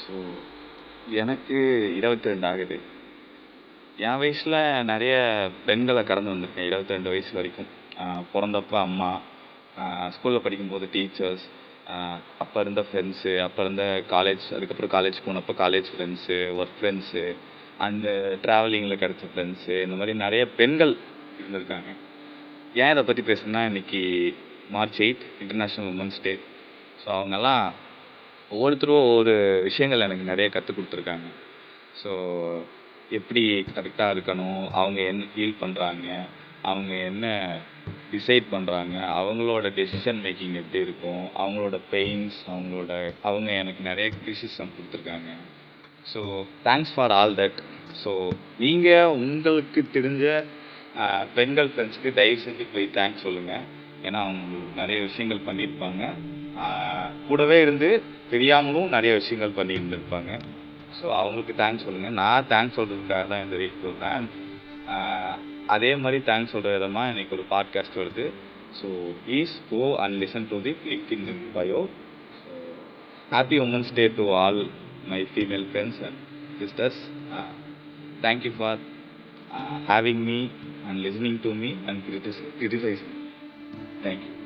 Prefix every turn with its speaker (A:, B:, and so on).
A: So எனக்கு 22 ஆகுது. என் வயசில் நிறைய பெண்களை கடந்து வந்திருக்கேன் 22 வயசு வரைக்கும். பிறந்தப்ப அம்மா, ஸ்கூலில் படிக்கும்போது டீச்சர்ஸ், அப்போ இருந்த ஃப்ரெண்ட்ஸு, அப்போ இருந்த காலேஜ், அதுக்கப்புறம் காலேஜ் போனப்போ college friends, work friends, and ட்ராவலிங்கில் கிடச்ச ஃப்ரெண்ட்ஸு, இந்த மாதிரி நிறைய பெண்கள் இருந்திருக்காங்க. ஏன் இதை பற்றி பேசுனா, இன்றைக்கி March 8 international women's day. So அவங்கெல்லாம் ஒவ்வொருத்தரும் ஒவ்வொரு விஷயங்கள் எனக்கு நிறைய கற்றுக் கொடுத்துருக்காங்க. ஸோ எப்படி கரெக்டாக இருக்கணும், அவங்க என்ன ஃபீல் பண்ணுறாங்க, அவங்க என்ன டிசைட் பண்ணுறாங்க, அவங்களோட டெசிஷன் மேக்கிங் எப்படி இருக்கும், அவங்களோட பெயின்ஸ், அவங்க எனக்கு நிறைய கிரிட்டிசிசம் கொடுத்துருக்காங்க. So thanks for all that. So நீங்கள் உங்களுக்கு தெரிஞ்ச பெண்கள் ஃப்ரெண்ட்ஸுக்கு தயவு செஞ்சு போய் தேங்க்ஸ் சொல்லுங்கள். ஏன்னா அவங்க நிறைய விஷயங்கள் பண்ணியிருப்பாங்க. கூடவே இருந்து தெரியாமலும் நிறைய விஷயங்கள் பண்ணி இருந்திருப்பாங்க. ஸோ அவங்களுக்கு தேங்க்ஸ் சொல்லுங்கள். நான் தேங்க்ஸ் சொல்கிறதுக்காக தான் இந்த வீடியோ சொல்கிறேன். அதே மாதிரி தேங்க்ஸ் சொல்கிற விதமாக எனக்கு ஒரு பாட்காஸ்ட் வருது. So please go and listen to the LinkedIn bio. Happy women's day to all my female friends and sisters. Thank you for having me and listening to me and criticizing. Thank you.